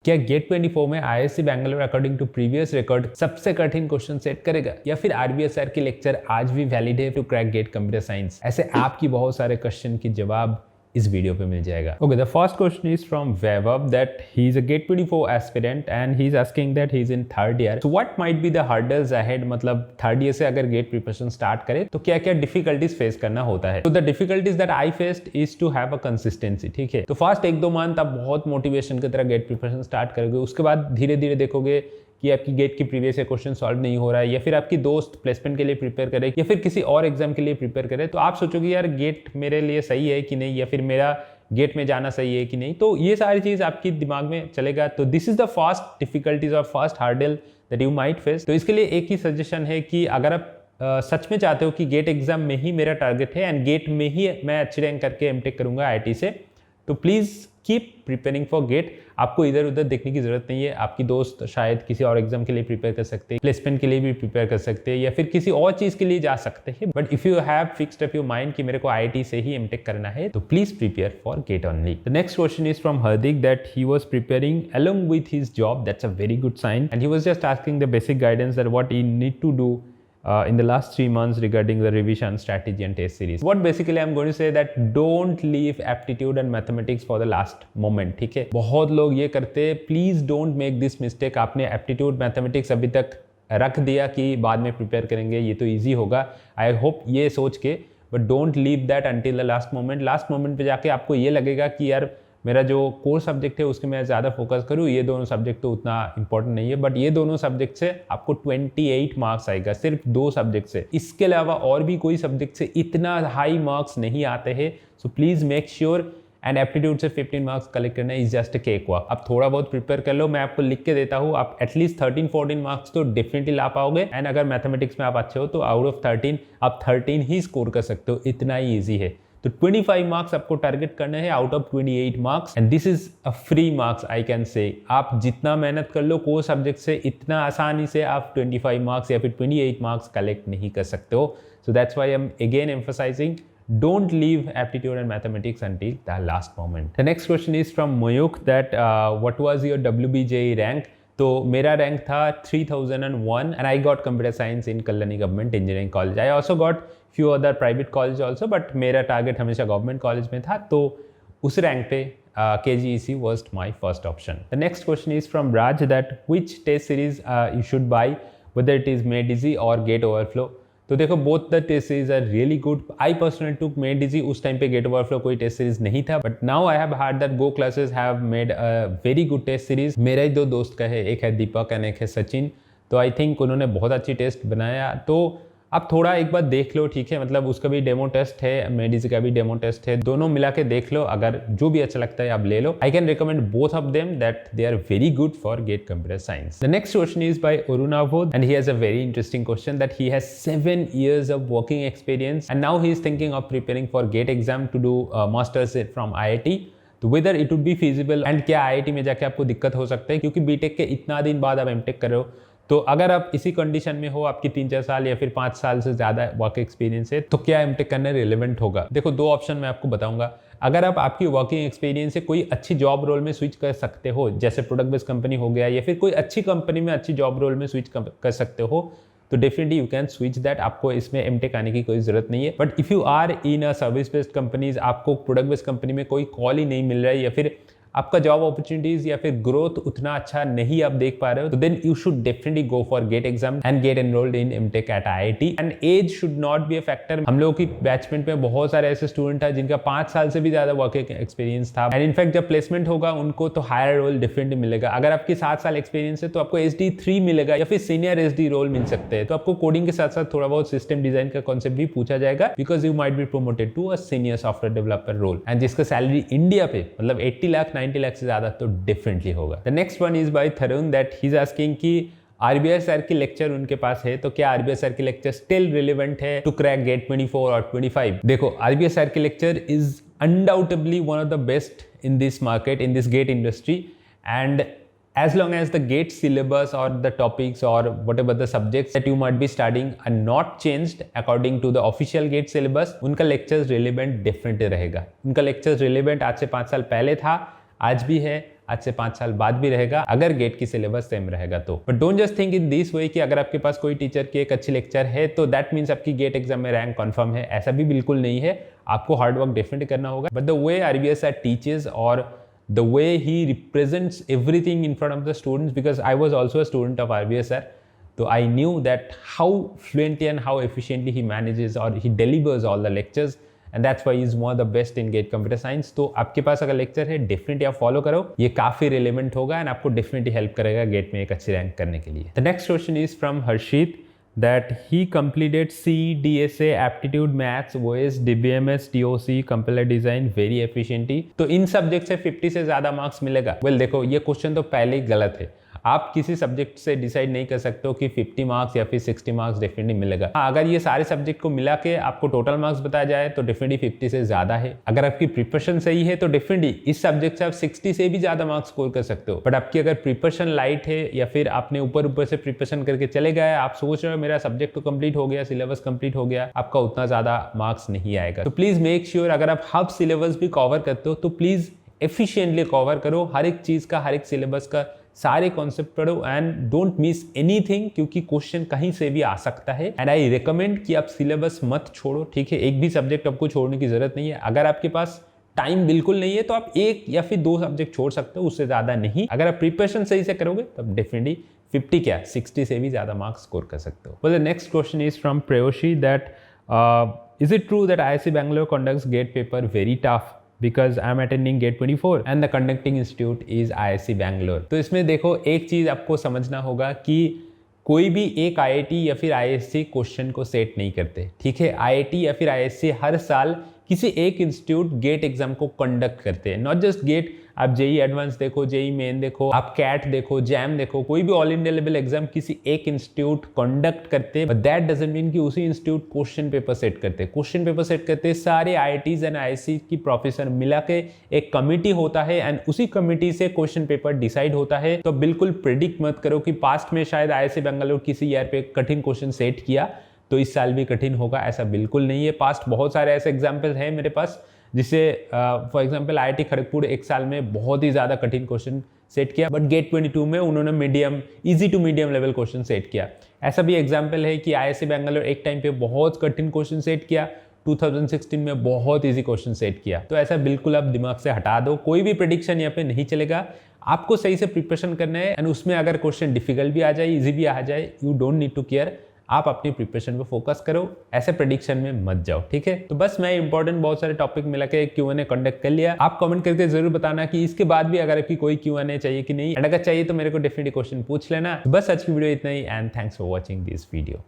क्या गेट 24 में IISc Bangalore according to previous record सबसे कठिन क्वेश्चन सेट करेगा, या फिर आरबीएसआर की लेक्चर आज भी वैलिड है to crack GATE computer science? ऐसे आपकी बहुत सारे क्वेश्चन की जवाब इस वीडियो पे मिल जाएगा। Okay, the first question is from Vaibhav that he is a GATE 24 aspirant and he is asking that he is in third year, so what might be the hurdles ahead. मतलब third year से अगर gate preparation start करे तो क्या क्या difficulties face करना होता है। तो the difficulties that I faced is to have a consistency. ठीक है, तो फर्स्ट 1-2 मंथ आप बहुत मोटिवेशन की तरह गेट प्रिपरेशन स्टार्ट करोगे, उसके बाद धीरे धीरे देखोगे कि आपकी गेट की प्रीवियस ईयर क्वेश्चन सॉल्व नहीं हो रहा है, या फिर आपकी दोस्त प्लेसमेंट के लिए प्रिपेयर करे या फिर किसी और एग्जाम के लिए प्रिपेयर करे, तो आप सोचोगे यार गेट मेरे लिए सही है कि नहीं, या फिर मेरा गेट में जाना सही है कि नहीं। तो ये सारी चीज आपकी दिमाग में चलेगा। तो this is the first difficulties और first hurdle that you might face. तो इसके लिए एक ही सजेशन है कि अगर आप सच में चाहते हो कि गेट एग्जाम में ही मेरा टारगेट है एंड गेट में ही मैं अच्छी रैंक करके एमटेक करूंगा आईआईटी से, तो please keep preparing for GATE. आपको इधर उधर देखने की जरूरत नहीं है। आपकी दोस्त शायद किसी और एग्जाम के लिए प्रिपेयर कर सकते हैं, प्लेसमेंट के लिए भी प्रिपेयर कर सकते हैं, या फिर किसी और चीज के लिए जा सकते हैं। But if you have fixed up your mind कि मेरे को आईआईटी से ही एमटेक करना है, तो please prepare for GATE only. The next question is from Hardik that he was preparing along with his job, that's a very good sign, and he was just asking the basic guidance that what he need to do in the last 3 months regarding the revision strategy and test series. What basically I'm going to say that don't leave aptitude and mathematics for the last moment. ठीक है, बहुत लोग ये करते हैं, please don't make this mistake. आपने aptitude mathematics अभी तक रख दिया कि बाद में प्रिपेयर करेंगे, ये तो ईजी होगा, आई होप ये सोच के, but don't leave that until the last moment. Last moment पे जाके आपको ये लगेगा कि यार मेरा जो कोर सब्जेक्ट है उसके मैं ज़्यादा फोकस करूँ, ये दोनों सब्जेक्ट तो उतना इंपॉर्टेंट नहीं है। बट ये दोनों सब्जेक्ट से आपको 28 मार्क्स आएगा, सिर्फ 2 सब्जेक्ट से। इसके अलावा और भी कोई सब्जेक्ट से इतना हाई मार्क्स नहीं आते हैं। So please make sure, and aptitude से 15 मार्क्स कलेक्ट करना is just a cake walk. आप थोड़ा बहुत प्रिपेयर कर लो, मैं आपको लिख के देता हूँ, आप एटलीस्ट 13-14 मार्क्स तो डेफिनेटली ला पाओगे। एंड अगर मैथमेटिक्स में आप अच्छे हो तो आउट ऑफ 13 आप 13 ही स्कोर कर सकते हो, इतना ही ईजी है। तो 25 मार्क्स आपको टारगेट करना है out of 28 marks, and this is a free marks I can say. आप जितना मेहनत कर लो कोर सब्जेक्ट से, इतना आसानी से आप 25 मार्क्स या फिर 28 मार्क्स कलेक्ट नहीं कर सकते हो। So that's why I am again emphasising, don't leave aptitude and mathematics until the last moment. The next question is from Mayuk that what was your WBJE rank? तो मेरा rank था 3001 and I got computer science in Kalyani Government Engineering College. I also got few other private college also, but मेरा target हमेशा government college में था, तो उस rank पे KGEC was my first option. The next question is from Raj that which test series you should buy, whether it is MADEASY or Gate Overflow. तो देखो both the test series are really good. I personally took MADEASY, उस time पे GATE Overflow कोई test series नहीं था, but now I have heard that GO classes have made a very good test series. मेरा ही 2 दोस्त का है, एक है दीपक एंड एक है सचिन, तो आई थिंक उन्होंने बहुत अच्छी टेस्ट बनाया। तो आप थोड़ा एक बार देख लो, ठीक है, मतलब उसका भी डेमो टेस्ट है, MADEASY का भी डेमो टेस्ट है, दोनों मिला के देख लो, अगर जो भी अच्छा लगता है आप ले लो। I can recommend both of them that they are very good for GATE computer science. The next question is by Arunavod and he has a very interesting question that he has 7 years of working experience and now he is thinking of preparing for GATE exam to do masters from IIT. तो whether it would be feasible and क्या IIT में जाके आपको दिक्कत हो सकता है, क्योंकि बीटेक के इतना दिन बाद आप एमटेक कर रहे हो, तो अगर आप इसी कंडीशन में हो, आपकी 3-4 साल या फिर 5 साल से ज़्यादा वर्क एक्सपीरियंस है, तो क्या एमटेक करना रिलेवेंट होगा? देखो 2 ऑप्शन मैं आपको बताऊंगा। अगर आप आपकी वर्किंग एक्सपीरियंस से कोई अच्छी जॉब रोल में स्विच कर सकते हो, जैसे प्रोडक्ट बेस्ड कंपनी हो गया, या फिर कोई अच्छी कंपनी में अच्छी जॉब रोल में स्विच कर सकते हो, तो definitely you can switch that. आपको इसमें एमटेक आने की कोई जरूरत नहीं है। But if you are in a service based companies, आपको प्रोडक्ट बेस्ड कंपनी में कोई कॉल ही नहीं मिल रहा है, या फिर आपका जॉब अपॉर्चुनिटीज या फिर ग्रोथ उतना अच्छा नहीं आप देख पा रहे हो, तो then you should definitely go for GATE exam and get enrolled in M Tech at IIT। And age should not be a factor. हम लोगों की बैचमेंट में बहुत सारे ऐसे स्टूडेंट है जिनका 5 साल से भी ज्यादा वर्किंग एक्सपीरियंस था, एंड इनफैक्ट जब प्लेसमेंट होगा उनको तो हायर रोल डिफरेंट मिलेगा। अगर आपकी 7 साल एक्सपीरियंस है तो आपको SD3 मिलेगा, या फिर सीनियर SD रोल मिल सकते हैं। तो आपको कोडिंग के साथ साथ थोड़ा बहुत सिस्टम डिजाइन का कॉन्सेप्ट भी पूछा जाएगा, because you might be promoted to a senior software developer role, and जिसका सैलरी इंडिया पे मतलब 80 लाख 90 लाख से ज्यादा तो डेफिनेटली होगा। The next one is by Tharun that he is asking कि आरबीआई सर की लेक्चर उनके पास है, तो क्या आरबीआई सर की लेक्चर स्टिल रिलेवेंट है टू क्रैक गेट 24 और 25? देखो आरबीआई सर की lecture is undoubtedly one of the best in this market, in this GATE industry, and as long as the GATE syllabus or the topics or whatever the subjects that you might be studying are not changed according to the official GATE syllabus, उनका lectures relevant definitely रहेगा। उनका lectures relevant आज से 5 साल पहले था, आज भी है, आज से 5 साल बाद भी रहेगा अगर गेट की सिलेबस सेम रहेगा तो। But don't just think in this way कि अगर आपके पास कोई टीचर की एक अच्छी लेक्चर है तो दैट मीन्स आपकी गेट एग्जाम में रैंक कन्फर्म है, ऐसा भी बिल्कुल नहीं है। आपको हार्ड वर्क डेफिनेटली करना होगा, but the way RBSR teaches और the way he represents everything in front of the students, because I was also a student of RBSR, so I knew that how fluently and how efficiently he manages or he delivers all the lectures, and that's why he is one of the best in GATE Computer Science। तो आपके पास अगर lecture है definitely आप follow करो, ये काफी relevant होगा and आपको डेफिनेटली हेल्प करेगा गेट में एक अच्छी रैंक करने के लिए। The next question is from Harshit that he completed C, DSA, Aptitude, Maths, OS, DBMS, TOC, Compiler Design very efficiently। तो इन सब्जेक्ट से 50 से ज्यादा मार्क्स मिलेगा। देखो ये क्वेश्चन तो पहले ही गलत है। आप किसी सब्जेक्ट से डिसाइड नहीं कर सकते हो कि 50 मार्क्स या फिर 60 मार्क्स डेफिनेटली मिलेगा। अगर ये सारे सब्जेक्ट को मिला के आपको टोटल मार्क्स बताया जाए तो डेफिनेटली 50 से ज्यादा है। अगर आपकी प्रिपरेशन सही है तो डेफिनेटली इस सब्जेक्ट से आप 60 से भी ज्यादा मार्क्स स्कोर कर सकते हो। बट आपकी अगर प्रिपरेशन लाइट है या फिर आपने ऊपर से प्रिपरेशन करके चले गए, आप सोच रहे हो मेरा सब्जेक्ट तो कंप्लीट हो गया, सिलेबस कंप्लीट हो गया, आपका उतना ज्यादा मार्क्स नहीं आएगा। तो प्लीज मेक श्योर अगर आप हाफ सिलेबस भी कवर करते हो तो प्लीज एफिशिएंटली कवर करो, हर एक चीज का, हर एक सिलेबस का सारे कॉन्सेप्ट पढ़ो एंड डोंट मिस एनीथिंग, क्योंकि क्वेश्चन कहीं से भी आ सकता है। एंड आई रिकमेंड कि आप सिलेबस मत छोड़ो, ठीक है। एक भी सब्जेक्ट आपको छोड़ने की जरूरत नहीं है। अगर आपके पास टाइम बिल्कुल नहीं है तो आप 1 या फिर 2 सब्जेक्ट छोड़ सकते हो, उससे ज्यादा नहीं। अगर आप प्रिपरेशन सही से करोगे तब डेफिनेटली 50 क्या 60 से भी ज्यादा मार्क्स स्कोर कर सकते हो। Well, the next question is from Preyoshi that is it true that IISc Bangalore conducts GATE paper very tough because I'm attending GATE 24 and the conducting institute is IISc Bangalore। तो इसमें देखो एक चीज आपको समझना होगा कि कोई भी एक IIT या फिर IISc क्वेश्चन को सेट नहीं करते, ठीक है। IIT या फिर IISc हर साल किसी एक इंस्टीट्यूट गेट एग्जाम को कंडक्ट करते हैं। नॉट जस्ट गेट, आप जेई एडवांस देखो, जेई मेन देखो, आप कैट देखो, जैम देखो, कोई भी ऑल इंडिया लेवल एग्जाम किसी एक इंस्टीट्यूट कंडक्ट करते हैं। बट दैट डजंट मीन कि उसी इंस्टीट्यूट क्वेश्चन पेपर सेट करते हैं। क्वेश्चन पेपर सेट करते हैं सारे IITs एंड IISc की प्रोफेसर मिला के एक कमिटी होता है एंड उसी कमिटी से क्वेश्चन पेपर डिसाइड होता है। तो बिल्कुल प्रिडिक्ट मत करो कि पास्ट में शायद IISc बैंगलोर किसी ईयर पे कठिन क्वेश्चन सेट किया तो इस साल भी कठिन होगा, ऐसा बिल्कुल नहीं है। पास्ट बहुत सारे ऐसे एग्जाम्पल हैं मेरे पास जिसे फॉर एग्जांपल IIT खड़गपुर एक साल में बहुत ही ज़्यादा कठिन क्वेश्चन सेट किया, बट गेट 22 में उन्होंने medium, easy to medium level question set किया। ऐसा भी एग्जाम्पल है कि IISc बैंगलोर एक टाइम पे बहुत कठिन क्वेश्चन सेट किया, 2016 में बहुत इजी क्वेश्चन सेट किया। तो ऐसा बिल्कुल आप दिमाग से हटा दो, कोई भी प्रेडिक्शन यहाँ पे नहीं चलेगा। आपको सही से प्रिपरेशन करना है एंड उसमें अगर क्वेश्चन डिफिकल्ट भी आ जाए, इजी भी आ जाए, you don't need to care. आप अपनी प्रिपरेशन पे फोकस करो, ऐसे प्रेडिक्शन में मत जाओ, ठीक है। तो बस मैं इंपॉर्टेंट बहुत सारे टॉपिक मिला के Q&A कंडक्ट कर लिया। आप कमेंट करके जरूर बताना कि इसके बाद भी अगर आपकी कोई Q&A चाहिए कि नहीं, एंड अगर चाहिए तो मेरे को डेफिनेटली क्वेश्चन पूछ लेना। तो बस आज की वीडियो इतना ही and thanks for watching this video.